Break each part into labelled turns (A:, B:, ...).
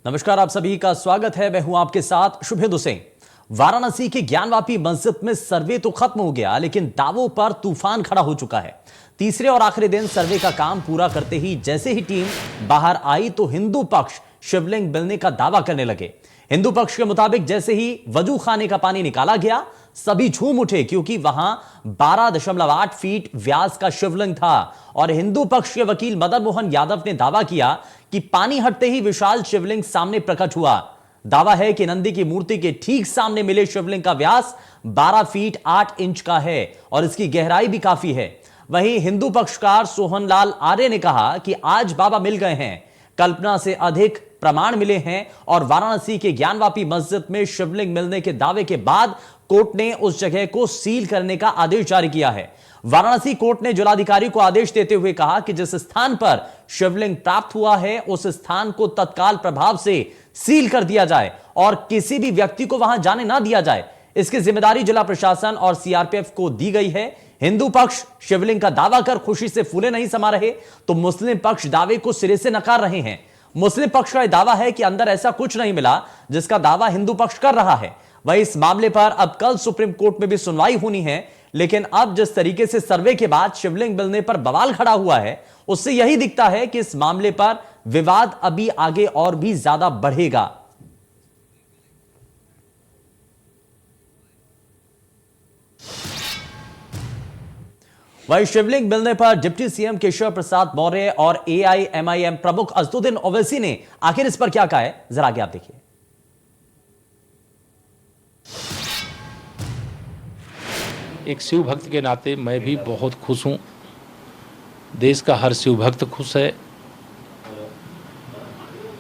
A: नमस्कार, आप सभी का स्वागत है। मैं हूं आपके साथ शुभेंदु सिंह। वाराणसी के ज्ञानवापी मस्जिद में सर्वे तो खत्म हो गया, लेकिन दावों पर तूफान खड़ा हो चुका है। तीसरे और आखिरी दिन सर्वे का काम पूरा करते ही जैसे ही टीम बाहर आई तो हिंदू पक्ष शिवलिंग मिलने का दावा करने लगे। हिंदू पक्ष के मुताबिक जैसे ही वजू खाने का पानी निकाला गया, सभी झूम उठे क्योंकि वहां 12.8 फीट व्यास का शिवलिंग था। और हिंदू पक्ष के वकील मदन मोहन यादव ने दावा किया कि पानी हटते ही विशाल शिवलिंग सामने प्रकट हुआ। दावा है कि नंदी की मूर्ति के ठीक सामने मिले शिवलिंग का व्यास 12 फीट 8 इंच का है और इसकी गहराई भी काफी है। वहीं हिंदू पक्षकार सोहनलाल आर्य ने कहा कि आज बाबा मिल गए हैं, कल्पना से अधिक प्रमाण मिले हैं और वाराणसी के ज्ञानवापी मस्जिद में शिवलिंग मिलने के दावे के बाद कोर्ट ने उस जगह को सील करने का आदेश जारी किया है। वाराणसी कोर्ट ने जिलाधिकारी को आदेश देते हुए कहा कि जिस स्थान पर शिवलिंग प्राप्त हुआ है उस स्थान को तत्काल प्रभाव से सील कर दिया जाए और किसी भी व्यक्ति को वहां जाने ना दिया जाए। इसकी जिम्मेदारी जिला प्रशासन और सीआरपीएफ को दी गई है। हिंदू पक्ष शिवलिंग का दावा कर खुशी से फूले नहीं समा रहे तो मुस्लिम पक्ष दावे को सिरे से नकार रहे हैं। मुस्लिम पक्ष का यह दावा है कि अंदर ऐसा कुछ नहीं मिला जिसका दावा हिंदू पक्ष कर रहा है। वहीं इस मामले पर अब कल सुप्रीम कोर्ट में भी सुनवाई होनी है, लेकिन अब जिस तरीके से सर्वे के बाद शिवलिंग मिलने पर बवाल खड़ा हुआ है, उससे यही दिखता है कि इस मामले पर विवाद अभी आगे और भी ज्यादा बढ़ेगा। वहीं शिवलिंग मिलने पर डिप्टी सीएम केशव प्रसाद मौर्य और एआईएमआईएम प्रमुख असदुद्दीन ओवैसी ने आखिर इस पर क्या कहा है, जरा आगे आप देखिए।
B: एक शिव भक्त के नाते मैं भी बहुत खुश हूं। देश का हर शिव भक्त खुश है।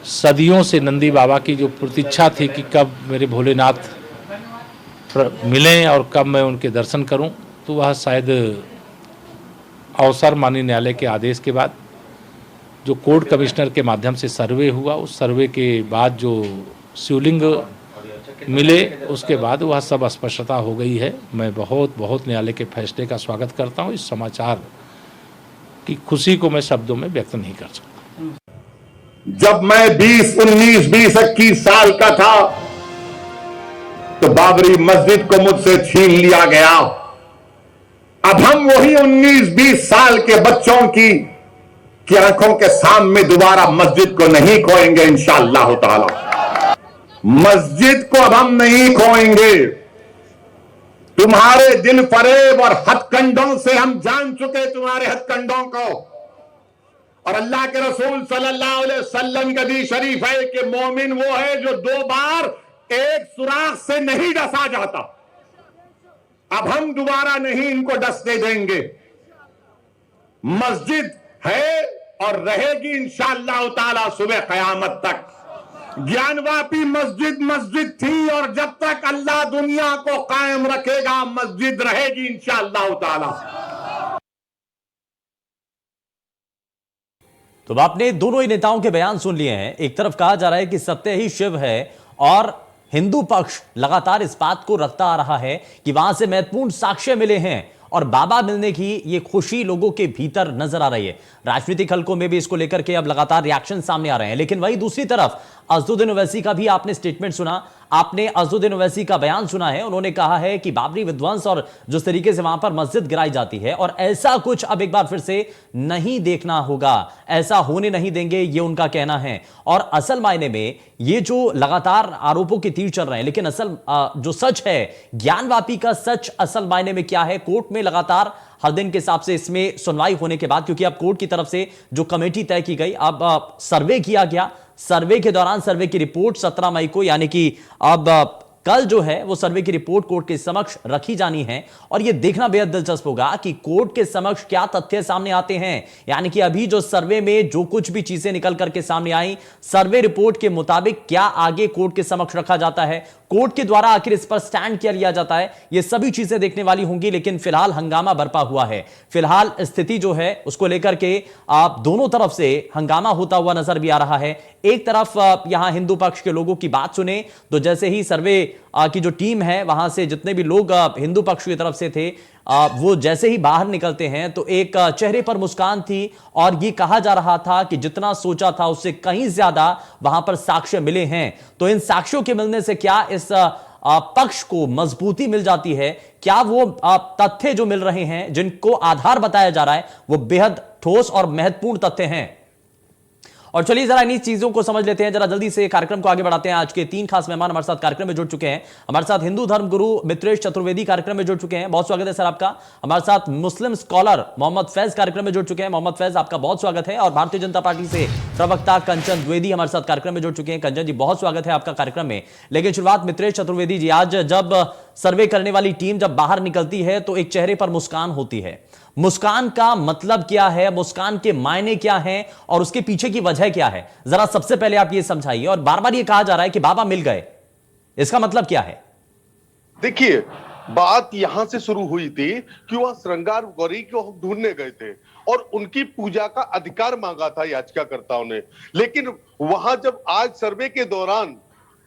B: सदियों से नंदी बाबा की जो प्रतीक्षा थी कि कब मेरे भोलेनाथ मिलें और कब मैं उनके दर्शन करूं, तो वह शायद अवसर माननीय न्यायालय के आदेश के बाद जो कोर्ट कमिश्नर के माध्यम से सर्वे हुआ, उस सर्वे के बाद जो शिवलिंग मिले उसके बाद वह सब स्पष्टता हो गई है। मैं बहुत न्यायालय के फैसले का स्वागत करता हूं। इस समाचार की खुशी को मैं शब्दों में व्यक्त नहीं कर सकता।
C: जब मैं 21 साल का था तो बाबरी मस्जिद को मुझसे छीन लिया गया। अब हम वही 19-20 साल के बच्चों की आंखों के सामने दोबारा मस्जिद को नहीं खोएंगे इंशाअल्लाह ताला। मस्जिद को अब हम नहीं खोएंगे। तुम्हारे दिल फरेब और हथकंडों से हम जान चुके तुम्हारे हथकंडों को। और अल्लाह के रसूल सल्लल्लाहु अलैहि वसल्लम का हदीस शरीफ है कि मोमिन वो है जो 2 बार एक सुराख से नहीं डसा जाता। अब हम दोबारा नहीं इनको डसने देंगे। मस्जिद है और रहेगी इंशाअल्लाह ताला सुबह क़यामत तक। ज्ञानवापी मस्जिद थी और जब तक अल्लाह दुनिया को कायम रखेगा मस्जिद रहेगी इंशाअल्लाह ताला।
A: तो आपने दोनों ही नेताओं के बयान सुन लिए हैं। एक तरफ कहा जा रहा है कि सत्य ही शिव है और हिंदू पक्ष लगातार इस बात को रखता आ रहा है कि वहां से महत्वपूर्ण साक्ष्य मिले हैं और बाबा मिलने की ये खुशी लोगों के भीतर नजर आ रही है। राजनीतिक हलकों में भी इसको लेकर के अब लगातार रिएक्शन सामने आ रहे हैं। लेकिन वहीं दूसरी तरफ असदुद्दीन ओवैसी का भी आपने स्टेटमेंट सुना, आपने असदुद्दीन ओवैसी का बयान सुना है। उन्होंने कहा है कि बाबरी विध्वंस और जिस तरीके से वहां पर मस्जिद गिराई जाती है और ऐसा कुछ अब एक बार फिर से नहीं देखना होगा, ऐसा होने नहीं देंगे, ये उनका कहना है। और असल मायने में ये जो लगातार आरोपों के तीर चल रहे हैं, लेकिन असल जो सच है, ज्ञानवापी का सच असल मायने में क्या है, कोर्ट में लगातार हर दिन के हिसाब से इसमें सुनवाई होने के बाद, क्योंकि अब कोर्ट की तरफ से जो कमेटी तय की गई, अब सर्वे किया गया। सर्वे के दौरान सर्वे की रिपोर्ट 17 मई को, यानी कि अब कल जो है वो सर्वे की रिपोर्ट कोर्ट के समक्ष रखी जानी है और यह देखना बेहद दिलचस्प होगा कि कोर्ट के समक्ष क्या तथ्य सामने आते हैं। यानी कि अभी जो सर्वे में जो कुछ भी चीजें निकल करके सामने आई, सर्वे रिपोर्ट के मुताबिक क्या आगे कोर्ट के समक्ष रखा जाता है, कोर्ट के द्वारा आखिर इस पर स्टैंड क्या लिया जाता है, ये सभी चीजें देखने वाली होंगी। लेकिन फिलहाल हंगामा बरपा हुआ है। फिलहाल स्थिति जो है उसको लेकर के आप दोनों तरफ से हंगामा होता हुआ नजर भी आ रहा है। एक तरफ यहां हिंदू पक्ष के लोगों की बात सुने तो जैसे ही सर्वे की जो टीम है, वहां से जितने भी लोग हिंदू पक्ष की तरफ से थे, वो जैसे ही बाहर निकलते हैं तो एक चेहरे पर मुस्कान थी और ये कहा जा रहा था कि जितना सोचा था उससे कहीं ज्यादा वहां पर साक्ष्य मिले हैं। तो इन साक्ष्यों के मिलने से क्या इस पक्ष को मजबूती मिल जाती है? क्या वो तथ्य जो मिल रहे हैं, जिनको आधार बताया जा रहा है, वो बेहद ठोस और महत्वपूर्ण तथ्य हैं? और चलिए जरा इन्हीं चीजों को समझ लेते हैं, जरा जल्दी से कार्यक्रम को आगे बढ़ाते हैं। आज के 3 खास मेहमान हमारे साथ कार्यक्रम में जुड़ चुके हैं। हमारे साथ हिंदू धर्म गुरु मित्रेश चतुर्वेदी कार्यक्रम में जुड़ चुके हैं, बहुत स्वागत है सर आपका। हमारे साथ मुस्लिम स्कॉलर मोहम्मद फैज कार्यक्रम में जुड़ चुके हैं, मोहम्मद फैज आपका बहुत स्वागत है। और भारतीय जनता पार्टी से प्रवक्ता कंचन द्विवेदी हमारे साथ कार्यक्रम में जुड़ चुके हैं। कंचन जी बहुत स्वागत है आपका कार्यक्रम में। लेकिन शुरुआत मित्रेश चतुर्वेदी जी, आज जब सर्वे करने वाली टीम जब बाहर निकलती है तो एक चेहरे पर मुस्कान होती है। मुस्कान का मतलब क्या है, मुस्कान के मायने क्या हैं और उसके पीछे की वजह क्या है, जरा सबसे पहले आप ये समझाइए। और बार बार ये कहा जा रहा है कि बाबा मिल गए, इसका मतलब क्या है?
D: देखिए, बात यहां से शुरू हुई थी कि वह श्रृंगार गौरी को ढूंढने गए थे और उनकी पूजा का अधिकार मांगा था याचिकाकर्ताओं ने। लेकिन वहां जब आज सर्वे के दौरान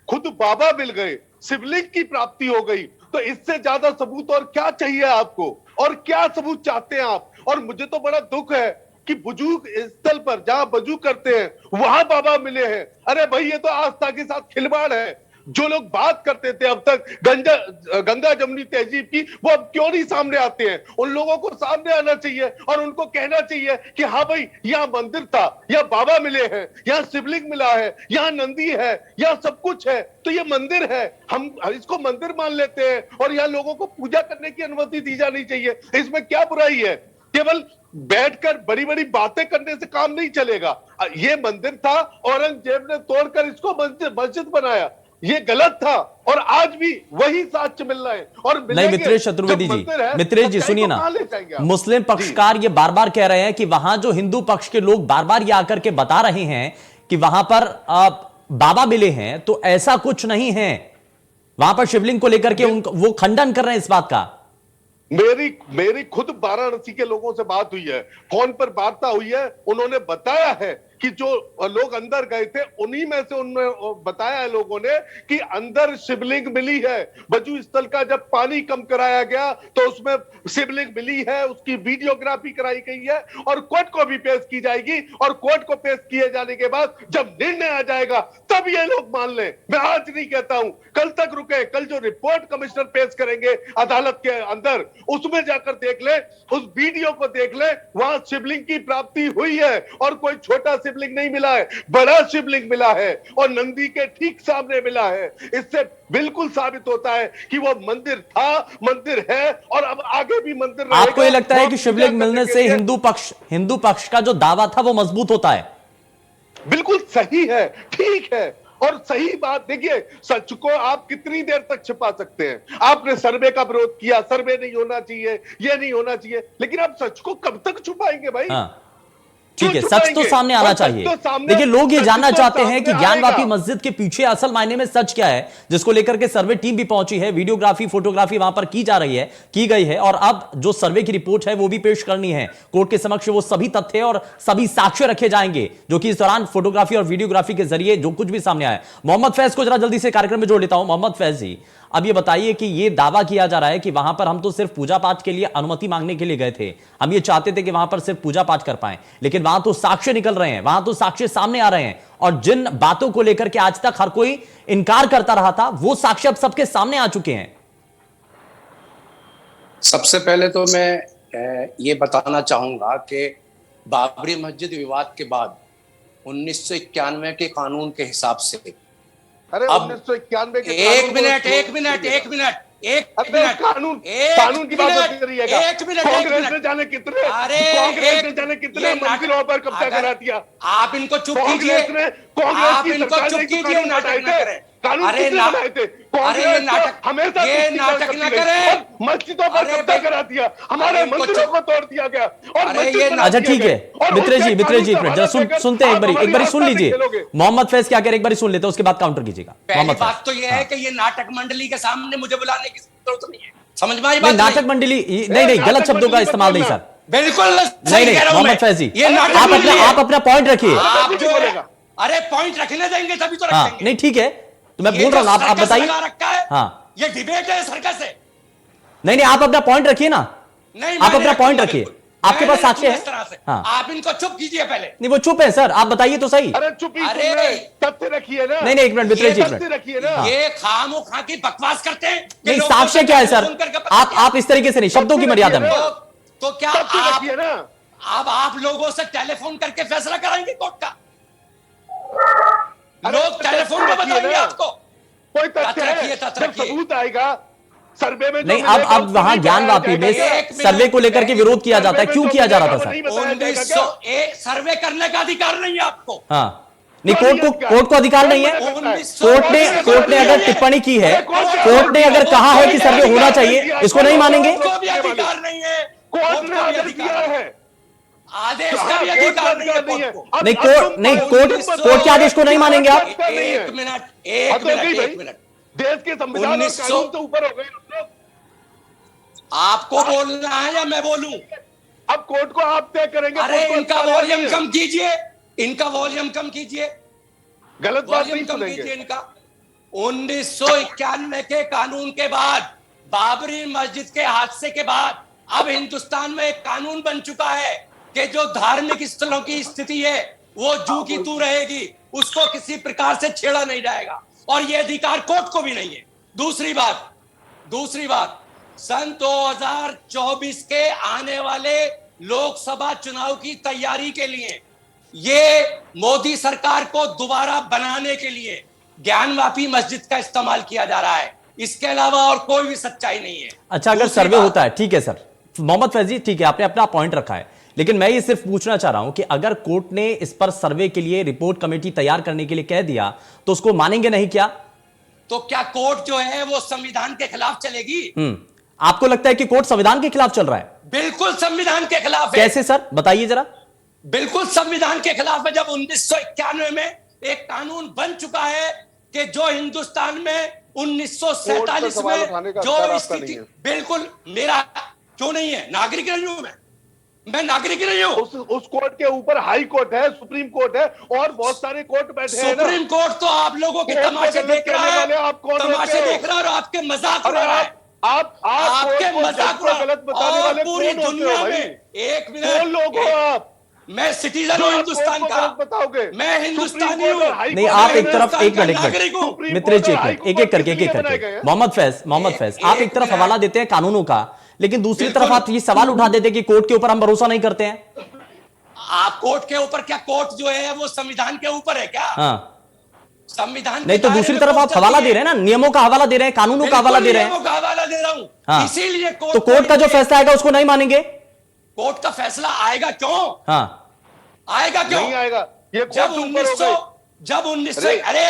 D: खुद बाबा मिल गए, शिवलिंग की प्राप्ति हो गई, तो इससे ज्यादा सबूत और क्या चाहिए आपको? और क्या सबूत चाहते हैं आप? और मुझे तो बड़ा दुख है कि बुजुर्ग स्थल पर जहां वजू करते हैं वहां बाबा मिले हैं। अरे भाई, ये तो आस्था के साथ खिलवाड़ है। जो लोग बात करते थे अब तक गंगा जमुनी तहजीब की, वो अब क्यों नहीं सामने आते हैं? उन लोगों को सामने आना चाहिए और उनको कहना चाहिए कि हाँ भाई, यहाँ मंदिर था, यहाँ बाबा मिले हैं, यहाँ शिवलिंग मिला है, यहाँ नंदी है, यहाँ सब कुछ है, तो ये मंदिर है, हम इसको मंदिर मान लेते हैं और यहाँ लोगों को पूजा करने की अनुमति दी जानी चाहिए। इसमें क्या बुराई है? केवल बैठकर बड़ी बड़ी बातें करने से काम नहीं चलेगा। ये मंदिर था, औरंगजेब ने तोड़कर इसको मस्जिद बनाया, ये गलत था और आज भी वही साक्ष्य मिल रहा है। और
A: नहीं मित्रेश चतुर्वेदी जी, मित्रेश जी सुनिए ना, मुस्लिम पक्षकार ये बार बार कह रहे हैं कि वहां जो हिंदू पक्ष के लोग बार बार ये आकर के बता रहे हैं कि वहां पर बाबा मिले हैं, तो ऐसा कुछ नहीं है। वहां पर शिवलिंग को लेकर के वो खंडन कर रहे हैं इस बात का।
D: मेरी खुद वाराणसी के लोगों से बात हुई है, फोन पर वार्ता हुई है, उन्होंने बताया है कि जो लोग अंदर गए थे उन्हीं में से उन्होंने बताया है लोगों ने कि अंदर शिवलिंग मिली है। वजू स्थल का जब पानी कम कराया गया तो उसमें शिवलिंग मिली है, उसकी वीडियोग्राफी कराई गई है और कोर्ट को भी पेश की जाएगी। और कोर्ट को पेश किए जाने के बाद जब निर्णय आ जाएगा तब ये लोग मान लें। मैं आज नहीं कहता हूं, कल तक रुके, कल जो रिपोर्ट कमिश्नर पेश करेंगे अदालत के अंदर, उसमें जाकर देख ले, उस वीडियो को देख ले, वहां शिवलिंग की प्राप्ति हुई है और कोई छोटा शिवलिंग नहीं मिला है, बड़ा शिवलिंग मिला है और नंदी के ठीक सामने मिला है। इससे बिल्कुल साबित होता है कि वो मंदिर था, मंदिर है और अब आगे भी मंदिर रहेगा।
A: आपको ये लगता है कि शिवलिंग मिलने से हिंदू पक्ष का जो दावा था वो मजबूत होता है?
D: बिल्कुल सही है, ठीक है और सही बात। देखिए, सच को आप कितनी देर तक छिपा सकते हैं? आपने सर्वे का विरोध किया, सर्वे नहीं होना चाहिए, ये नहीं होना चाहिए, लेकिन आप सच को कब तक छुपाएंगे भाई?
A: हाँ। ठीक है, सच तो सामने आना चाहिए। देखिए, लोग ये जानना चाहते हैं कि ज्ञानवापी मस्जिद के पीछे असल मायने में सच क्या है, जिसको लेकर के सर्वे टीम भी पहुंची है, वीडियोग्राफी फोटोग्राफी वहां पर की गई है और अब जो सर्वे की रिपोर्ट है वो भी पेश करनी है कोर्ट के समक्ष। वो सभी तथ्य और सभी साक्ष्य रखे जाएंगे जो कि इस दौरान फोटोग्राफी और वीडियोग्राफी के जरिए जो कुछ भी सामने आया। मोहम्मद फैज को जरा जल्दी से कार्यक्रम में जोड़ लेता हूं। मोहम्मद फैज जी, अब ये बताइए कि ये दावा किया जा रहा है कि वहां पर हम तो सिर्फ पूजा पाठ के लिए अनुमति मांगने के लिए गए थे, हम ये चाहते थे कि वहां पर सिर्फ पूजा पाठ कर पाएं, लेकिन वहां तो साक्ष्य निकल रहे हैं, वहां तो साक्ष्य सामने आ रहे हैं और जिन बातों को लेकर के आज तक हर कोई इनकार करता रहा था वो साक्ष्य अब सबके सामने आ चुके हैं।
E: सबसे पहले तो मैं ये बताना चाहूंगा कि बाबरी मस्जिद विवाद के बाद 1991 के कानून के हिसाब से,
D: अरे 1991 के कानून की बात होती रही है। कांग्रेस ने जाने कितने मंदिरों पर कब्जा करा दिया।
E: आप इनको चुप कीजिए,
D: आप इनको चुप कीजिए, नाटक न करें। अरे हमेशा
E: ये नाटक न करें,
D: मस्जिदों पर कब्जा करा दिया, हमारे मंदिरों को तोड़ दिया गया और
A: अच्छा ठीक है मित्रेश जी जरा सुनते हैं, एक बार सुन लीजिए मोहम्मद फैज क्या कह रहे, एक बार सुन लेते हैं, उसके बाद काउंटर कीजिएगा।
E: पहली बात तो यह है कि ये नाटक मंडली के सामने मुझे बुलाने की जरूरत नहीं है, समझ में आई बात?
A: नाटक मंडली नहीं, गलत शब्दों का इस्तेमाल नहीं सर,
E: बिल्कुल
A: नहीं मोहम्मद फैज जी, आप अपना पॉइंट रखिए।
E: अरे पॉइंट रखने देंगे तभी तो रखेंगे।
A: नहीं ठीक है, तो मैं बोल रहा हूं आप बताइए।
F: हाँ, ये डिबेट है, सर्कस है।
A: नहीं, आप अपना पॉइंट रखिए ना।
F: नहीं,
A: आप अपना पॉइंट रखिए, आपके पास साक्ष्य है।
F: हाँ, आप इनको चुप कीजिए पहले।
A: नहीं, वो चुप है सर, आप बताइए तो सही।
D: अरे चुप ही,
F: अरे
D: तथ्य रखिए ना।
A: नहीं, एक मिनट मित्रेश जी,
D: तथ्य रखिए ना।
F: ये खामोखा की बकवास करते हैं।
A: नहीं, साक्ष्य क्या है सर? आप इस तरीके से नहीं, शब्दों की मर्यादा में।
F: तो क्या
D: तथ्य रखिए ना।
F: अब आप लोगों से टेलीफोन करके फैसला कराएंगे कोर्ट का?
D: अरे
F: लोग टेलीफोन पे बताएंगे आपको।
D: कोई तथ्य है, जब सबूत आएगा सर्वे में।
A: नहीं, अब वहां ज्ञानवापी में सर्वे को लेकर के विरोध किया जाता है, क्यों किया जा रहा था सर?
F: सर्वे करने का अधिकार नहीं है आपको।
A: हाँ, नहीं, कोर्ट को अधिकार नहीं है। कोर्ट ने अगर टिप्पणी की है, कोर्ट ने अगर कहा है कि सर्वे होना चाहिए, इसको नहीं मानेंगे?
F: कोर्ट को भी अधिकार नहीं है।
D: कोर्ट ने आदेश दिया है,
F: आदेश का भी अधिकार नहीं है कोर्ट को।
A: नहीं, कोर्ट के आदेश को नहीं मानेंगे आप?
F: एक मिनट।
D: देश के संविधान और कानून से ऊपर हो गए हम लोग।
F: आपको बोलना है या मैं बोलूं?
D: अब कोर्ट को आप तय करेंगे।
F: अरे इनका वॉल्यूम कम कीजिए, इनका वॉल्यूम कम कीजिए,
D: गलत बात नहीं
F: वॉल्यूम कम
D: सुनेंगे।
F: कीजिए इनका। 1991 के कानून के बाद, बाबरी मस्जिद के हादसे के बाद अब हिंदुस्तान में एक कानून बन चुका है कि जो धार्मिक स्थलों की स्थिति है वो जू की तू रहेगी, उसको किसी प्रकार से छेड़ा नहीं जाएगा, और ये अधिकार कोर्ट को भी नहीं है। दूसरी बात, सन 2024 के आने वाले लोकसभा चुनाव की तैयारी के लिए, ये मोदी सरकार को दोबारा बनाने के लिए ज्ञानवापी मस्जिद का इस्तेमाल किया जा रहा है। इसके अलावा और कोई भी सच्चाई नहीं है।
A: अच्छा, अगर सर्वे होता है, ठीक है सर, मोहम्मद फैज जी, ठीक है, आपने अपना पॉइंट रखा है, लेकिन मैं ये सिर्फ पूछना चाह रहा हूं कि अगर कोर्ट ने इस पर सर्वे के लिए रिपोर्ट कमेटी तैयार करने के लिए कह दिया तो उसको मानेंगे नहीं क्या?
F: तो क्या कोर्ट जो है वो संविधान के खिलाफ चलेगी?
A: आपको लगता है कि कोर्ट संविधान के खिलाफ चल रहा है?
F: बिल्कुल संविधान के खिलाफ है।
A: कैसे सर, बताइए जरा।
F: बिल्कुल संविधान के खिलाफ है। जब 1991 में एक कानून बन चुका है कि जो हिंदुस्तान में 1947 में जो स्थिति, बिल्कुल, मेरा क्यों नहीं है? नागरिक नहीं हूं मैं नागरिक नहीं हूं।
D: उस कोर्ट के ऊपर हाई कोर्ट है, सुप्रीम कोर्ट है, और बहुत सारे कोर्ट बैठे हैं ना।
F: सुप्रीम कोर्ट तो आप लोगों के तमाशे देख रहा है, तमाशे देख रहा है, और आपके मजाक उड़ा रहा है। आपके मजाक
D: गलत बताने वाले
F: पूरी दुनिया में। एक मिनट,
D: लोग हो आप।
F: मैं सिटीजन हूं हिंदुस्तान का,
D: बताओगे?
F: मैं हिंदुस्तानी हूं।
A: नहीं, आप एक तरफ, एक मिनट मित्रेश जी, एक करके मोहम्मद फैज, आप एक तरफ हवाला देते हैं कानूनों का, लेकिन दूसरी तरफ आप ये सवाल उठा देते हैं कि कोर्ट के ऊपर हम भरोसा नहीं करते हैं।
F: आप कोर्ट के ऊपर क्या? कोर्ट जो है वो संविधान के ऊपर है क्या?
A: हाँ,
F: संविधान
A: नहीं, तो दूसरी तरफ आप हवाला दे रहे हैं ना, नियमों का हवाला दे रहे हैं, कानूनों का हवाला दे रहे हैं।
F: नियमों का हवाला दे रहा हूं।
A: हाँ,
F: इसीलिए
A: तो कोर्ट का जो फैसला आएगा उसको नहीं मानेंगे?
F: कोर्ट का फैसला आएगा क्यों?
A: हाँ,
F: आएगा क्यों?
D: नहीं आएगा। ये
F: जब 1900 अरे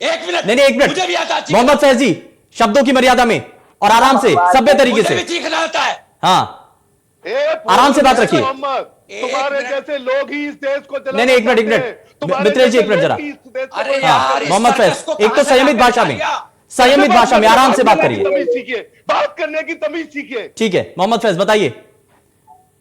F: एक मिनट
A: नहीं, एक
F: मुझे भी आता
A: मिनट मोहम्मद फैज जी, शब्दों की मर्यादा में और आराम से, सभ्य तरीके से।
F: चीखना आता है।
A: हाँ, आराम से बात रखिए।
D: तुम्हारे जैसे लोग ही इस देश को चलाते हैं।
A: नहीं, एक मिनट मित्रेश जी, एक मिनट जरा।
F: अरे यार,
A: मोहम्मद फैज, एक तो संयमित भाषा में आराम से बात करिए,
D: बात करने की तमीज सीखिए।
A: ठीक है मोहम्मद फैज, बताइए।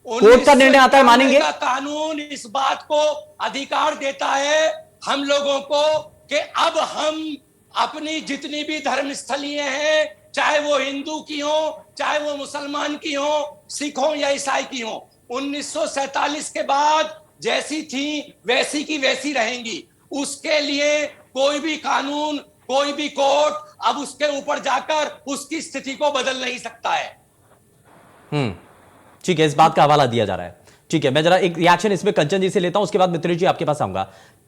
A: कोर्ट का निर्णय आता है, मानेंगे?
F: कानून इस बात को अधिकार देता है हम लोगों को कि अब हम अपनी जितनी भी धर्मस्थलियां हैं, चाहे वो हिंदू की हो, चाहे वो मुसलमान की हो, सिख हो या ईसाई की हो, 1947 के बाद जैसी थी वैसी की वैसी रहेंगी। उसके लिए कोई भी कानून, कोई भी कोर्ट अब उसके ऊपर जाकर उसकी स्थिति को बदल नहीं सकता है।
A: ठीक है, इस बात का हवाला दिया जा रहा है। ठीक है, मैं जरा एक रिएक्शन इसमें कंचन जी से लेता हूं, उसके बाद मित्रेश जी आपके पास आऊंगा।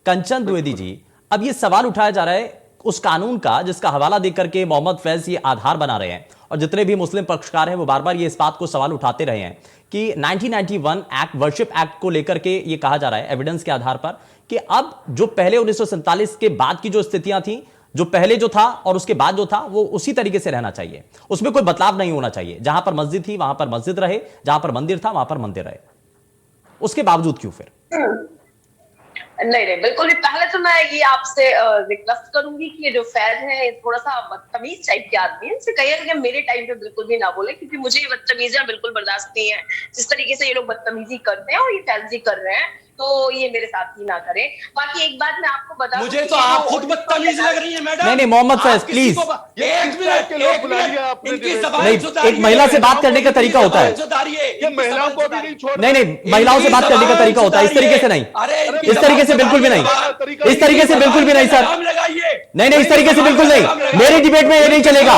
A: कंचन द्विवेदी जी, अब ये सवाल उठाया जा रहा है उस कानून का जिसका हवाला देकर के मोहम्मद फैज ये आधार बना रहे हैं, और जितने भी मुस्लिम पक्षकार हैं वो बार बार ये इस बात को सवाल उठाते रहे हैं कि 1991 एक्ट, वर्शिप एक्ट को लेकर के ये कहा जा रहा है एविडेंस के आधार पर कि अब जो पहले 1947 के बाद की जो स्थितियां थी, जो पहले जो था और उसके बाद जो था, वो उसी तरीके से रहना चाहिए, उसमें कोई बदलाव नहीं होना चाहिए। जहां पर मस्जिद थी वहां पर मस्जिद रहे, जहां पर मंदिर था वहां पर मंदिर रहे। उसके बावजूद क्यों फिर?
G: नहीं, बिल्कुल भी। पहले तो मैं ये आपसे रिक्वेस्ट करूंगी कि ये जो फैज है थोड़ा सा बदतमीज टाइप के आदमी है, इनसे कहिएगा कि मेरे टाइम पे बिल्कुल भी ना बोले, क्योंकि मुझे ये बदतमीजियां बिल्कुल बर्दाश्त नहीं है। जिस तरीके से ये लोग बदतमीजी करते हैं और ये फैज जी कर रहे हैं, तो ये मेरे साथ ही ना करें। बाकी एक बात मैं आपको बता दूं
F: मुझे
G: कि
F: तो
G: ये
F: आप
G: जो
F: खुद बदतमीज लग रही है मैडम।
A: नहीं, मोहम्मद फैज,
F: आप किसी को
A: प्लीज।
F: एक मिनट, एक मिनट, इनकी जबान
A: नहीं,
F: सुधारिए।
A: एक महिला से बात करने का तरीका होता है।
F: सुधारिए,
D: ये महिलाओं को भी नहीं छोड़,
A: नहीं, महिलाओं से बात करने का तरीका होता है, इस तरीके से नहीं, इस तरीके से बिल्कुल भी नहीं, इस तरीके से बिल्कुल भी नहीं सर। नहीं, इस तरीके से बिल्कुल नहीं, मेरी डिबेट में ये नहीं चलेगा,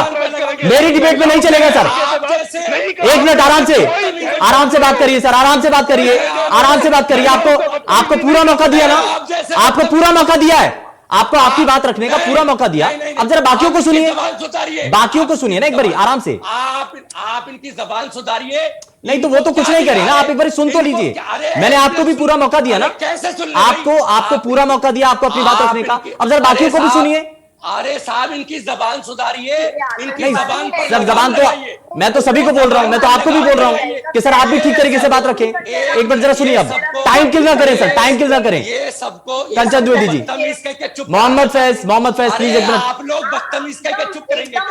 A: मेरी डिबेट में नहीं चलेगा सर। एक मिनट, आराम से बात करिए सर, आराम से बात करिए, आराम से बात करिए। आपको पूरा मौका दिया ना, आपको पूरा मौका दिया है, आपको आपकी बात रखने का पूरा मौका दिया। अब जरा बाकियों को सुनिए, बाकियों को सुनिए ना एक बारी आराम से।
F: आप इनकी जबान सुधारिए।
A: नहीं तो वो तो कुछ नहीं करे ना, आप एक बार सुन तो लीजिए। मैंने आपको भी पूरा मौका दिया ना,
F: कैसे सुन,
A: आपको पूरा मौका दिया आपको अपनी बात रखने का। अब जरा बाकियों को भी सुनिए।
F: अरे साहब, इनकी जबान सुधारिए, इनकी
A: नहीं
F: जबान पर
A: सर, जबान तो मैं तो सभी को बोल रहा हूं, मैं तो आपको भी बोल रहा हूं कि सर आप भी ठीक तरीके से बात रखें। एक बार जरा सुनिए, अब टाइम किल ना करें सर, टाइम किल ना करें।
F: ये सबको
A: कंचन द्विवेदी जी,
F: बदतमीज कह के चुप।
A: मोहम्मद फैज प्लीज एक मिनट।
F: आप लोग बदतमीज कह के चुप करेंगे क्या?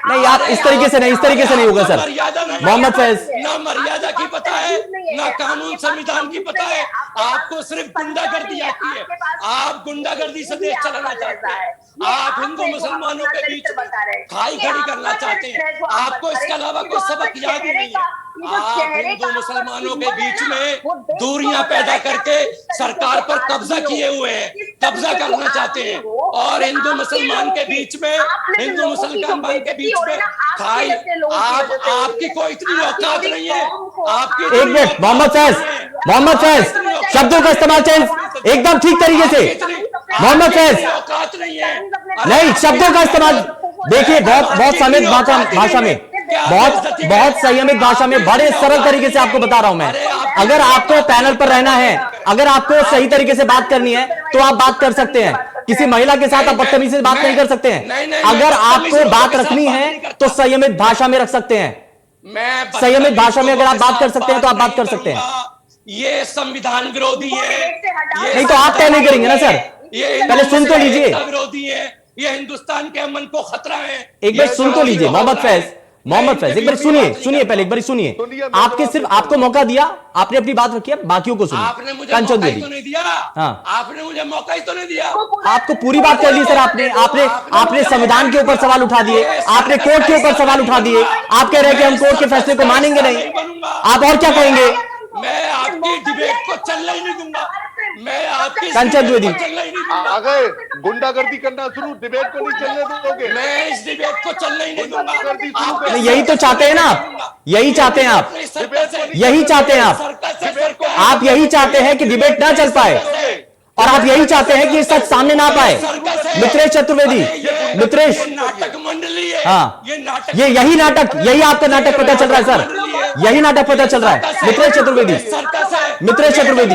A: नहीं यार, इस तरीके से नहीं, इस तरीके से नहीं होगा सर।
F: मर्यादा नहीं,
A: मोहम्मद फैज,
F: ना मर्यादा की पता है, ना कानून संविधान की पता है। आपको सिर्फ गुंडागर्दी आती है, आप गुंडागर्दी से देश चलाना चाहते हैं, आप हिंदू मुसलमानों के बीच में खाई खड़ी करना चाहते हैं। आपको इसके अलावा कोई सबक याद ही नहीं है। आप हिंदू मुसलमानों के बीच में दूरियां पैदा करके सरकार पर कब्जा किए हुए हैं, कब्जा करना चाहते हैं। और हिंदू मुसलमान के बीच में, हिंदू मुसलमान के बीच में खाई, आपकी कोई इतनी औकात नहीं है। आपकी
A: एक मिनट, मोहम्मद फैज शब्दों का इस्तेमाल चेंज एकदम ठीक तरीके से। मोहम्मद फैज,
F: औकात नहीं है।
A: नहीं, शब्दों का इस्तेमाल देखिए, बहुत संयमित भाषा में, बहुत संयमित भाषा में, बड़े सरल तरीके से आपको बता रहा हूं मैं। अगर आपको पैनल पर रहना है, अगर आपको सही तरीके से बात करनी है तो आप बात कर सकते हैं। किसी महिला के साथ आप बदतमीजी से बात नहीं कर सकते हैं। अगर आपको बात रखनी है तो संयमित भाषा में रख सकते हैं। संयमित भाषा में अगर आप बात कर सकते हैं तो आप बात कर सकते हैं।
F: ये संविधान विरोधी है।
A: नहीं तो आप तय नहीं करेंगे ना सर, पहले सुन तो लीजिए।
F: विरोधी है, ये हिंदुस्तान के अमन को खतरा है।
A: एक बार सुन तो लीजिए मोहम्मद फैज एक बार सुनिए पहले, एक बार सुनिए। आपको मौका दिया, आपने अपनी बात रखी है, बाकियों को सुनिए।
F: आपने मुझे
A: कंचन
F: मौका ही
A: द्विवेदी,
F: तो नहीं दिया।
A: हाँ,
F: आपने मुझे मौका ही तो नहीं दिया।
A: आपको पूरी बात कर ली सर। आपने संविधान के ऊपर सवाल उठा दिए, आपने कोर्ट के ऊपर सवाल उठा दिए। आप कह रहे हैं कि हम कोर्ट के फैसले को मानेंगे नहीं, आप और क्या कहेंगे?
F: मैं आपकी डिबेट को चलने ही नहीं दूंगा। मैं आपकी
A: कंचन द्विवेदी,
D: आ गए गुंडागर्दी करना शुरू, डिबेट को नहीं चलने दोगे।
F: मैं इस डिबेट को चलने ही नहीं दूंगा।
A: नहीं, यही तो चाहते हैं ना आप, यही चाहते हैं आप, यही चाहते हैं आप यही चाहते हैं कि डिबेट ना चल पाए, और आप यही चाहते हैं कि सच सामने ना पाए। मित्रेश चतुर्वेदी, मित्रेश,
F: नाटक मंडली है।
A: हाँ,
F: ये नाटक,
A: यही नाटक, यही आपका नाटक पता चल रहा है सर, यही नाटक पता चल रहा है। मित्रेश चतुर्वेदी,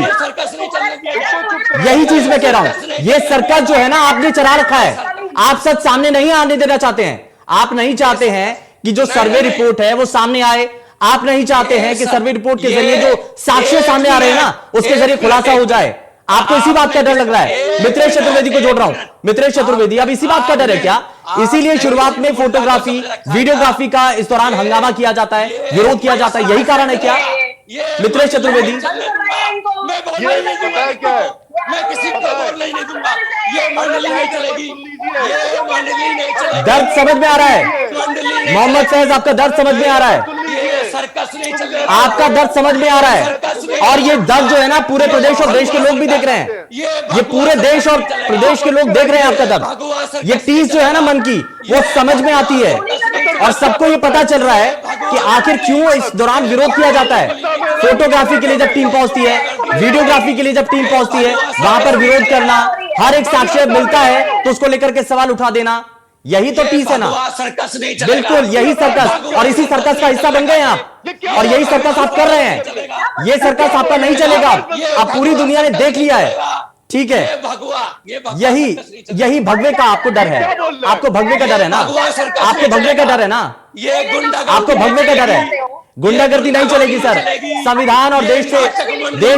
A: यही चीज मैं कह रहा हूं। ये सर्कस जो है ना, आपने चला रखा है। आप सच सामने नहीं आने देना चाहते हैं। आप नहीं चाहते हैं कि जो सर्वे रिपोर्ट है वो सामने आए। आप नहीं चाहते हैं कि सर्वे रिपोर्ट के जरिए जो साक्ष्य सामने आ रहे हैं ना, उसके जरिए खुलासा हो जाए। आपको इसी बात का डर लग रहा है। मित्रेश चतुर्वेदी को जोड़ रहा हूं। मित्रेश चतुर्वेदी, अब इसी बात का डर है क्या? इसीलिए शुरुआत में फोटोग्राफी, वीडियोग्राफी का इस दौरान हंगामा किया जाता है, विरोध किया जाता है, यही कारण है क्या? मित्रेश चतुर्वेदी,
F: मैं किसी को बोलने नहीं दूंगा। ये मंडली नहीं चलेगी, ये मंडली नहीं चलेगी।
A: दर्द समझ में आ रहा है मोहम्मद फैज, आपका दर्द समझ में आ रहा है,
F: सर्कस नहीं चलेगा।
A: आपका दर्द समझ में आ रहा है। और ये दर्द जो है ना, पूरे प्रदेश और देश के लोग भी देख रहे हैं। ये पूरे देश और प्रदेश के लोग देख रहे हैं आपका दर्द। ये टीस जो है ना मन की, वो समझ में आती है, और सबको ये पता चल रहा है कि आखिर क्यों इस दौरान विरोध किया जाता है। फोटोग्राफी के लिए जब टीम पहुंचती है, वीडियोग्राफी के लिए जब टीम पहुंचती है, वहां पर विरोध करना, हर एक साक्ष्य मिलता है तो उसको लेकर के सवाल उठा देना, यही तो टीस है ना। बिल्कुल यही सर्कस, और इसी सर्कस का हिस्सा बन गए हैं आप, और यही सर्कस आप कर रहे हैं। ये सर्कस आपका नहीं चलेगा, अब पूरी दुनिया ने देख लिया है। ठीक है, यही भगवे का आपको डर है। आपको भगवे का डर है ना, आपको भगवे का डर है ना, आपको भगवे का डर है। गुंडागर्दी नहीं चलेगी सर। संविधान और देश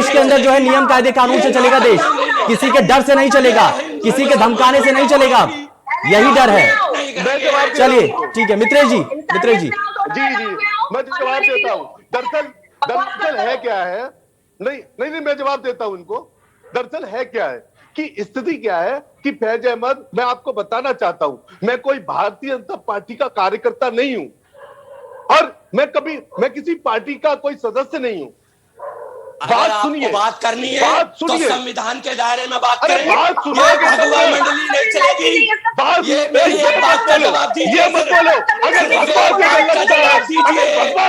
A: के अंदर जो है नियम कायदे कानून से चलेगा देश। किसी के डर से नहीं चलेगा, किसी के धमकाने से नहीं चलेगा। यही डर है। चलिए ठीक है मित्रेश जी,
D: जी मैं जवाब देता हूँ। दरअसल है क्या है, नहीं मैं जवाब देता हूँ इनको। दरअसल है क्या है कि स्थिति क्या है कि फैज अहमद, मैं आपको बताना चाहता हूं, मैं कोई भारतीय जनता पार्टी का कार्यकर्ता नहीं हूं और मैं किसी पार्टी का कोई सदस्य नहीं हूं।
F: अगर आपको बात करनी है तो संविधान के दायरे में बात करें।
D: बात सुनिए,
F: ये भगवा मंडली नहीं चलेगी। ये मेरी एक बात का जवाब दीजिए।
D: ये मत बोलो, अगर भगवा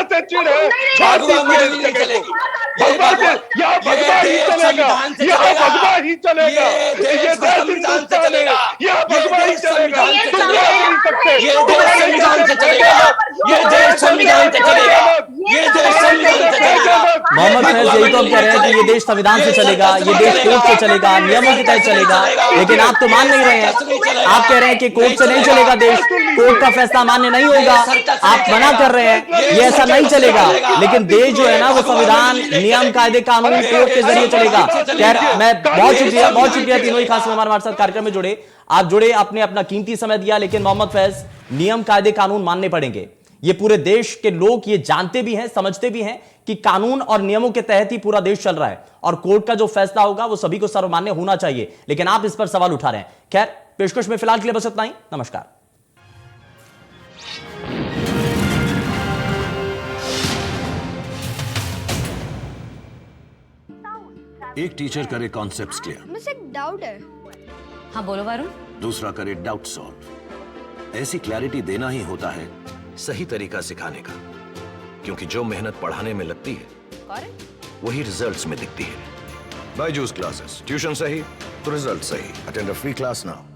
D: से चिढ़ है,
F: भगवा मंडली नहीं चलेगी।
D: भगवा ही चलेगा, यहाँ भगवा ही चलेगा, ये देश हिंदुस्तान है, यहाँ भगवा ही चलेगा, तुम नहीं सकते,
F: ये देश संविधान से चलेगा, ये देश संविधान से चलेगा, ये देश संविधान से चलेगा।
A: मोहम्मद फैज यही तो हम कह रहे हैं कि ये देश संविधान से चलेगा, ये देश कोर्ट से चलेगा, नियमों के तहत चलेगा, लेकिन आप तो मान नहीं रहे हैं। आप कह रहे हैं कि कोर्ट से नहीं चलेगा देश, कोर्ट का फैसला मान्य नहीं होगा, आप मना कर रहे हैं ये ऐसा नहीं चलेगा, लेकिन देश जो है ना वो संविधान, नियम, कायदे, कानून, कोर्ट के जरिए चलेगा। मैं बहुत शुक्रिया तीनों ही खास मेहमान हमारे साथ कार्यक्रम में जुड़े। आप जुड़े, आपने अपना कीमती समय दिया, लेकिन मोहम्मद फैज, नियम, कायदे, कानून मानने पड़ेंगे। ये पूरे देश के लोग ये जानते भी हैं, समझते भी हैं कि कानून और नियमों के तहत ही पूरा देश चल रहा है और कोर्ट का जो फैसला होगा वो सभी को सर्वमान्य होना चाहिए, लेकिन आप इस पर सवाल उठा रहे हैं। खैर, पेशकश में फिलहाल के लिए बस इतना ही। नमस्कार।
H: एक टीचर करे कॉन्सेप्ट्स क्लियर,
I: मुझे एक डाउट है।
J: हाँ बोलो वरुण।
H: दूसरा करे डाउट सॉल्व। ऐसी क्लैरिटी देना ही होता है सही तरीका सिखाने का, क्योंकि जो मेहनत पढ़ाने में लगती है वही रिजल्ट्स में दिखती है। बायजूस क्लासेस, ट्यूशन सही तो रिजल्ट सही। Attend a free class now.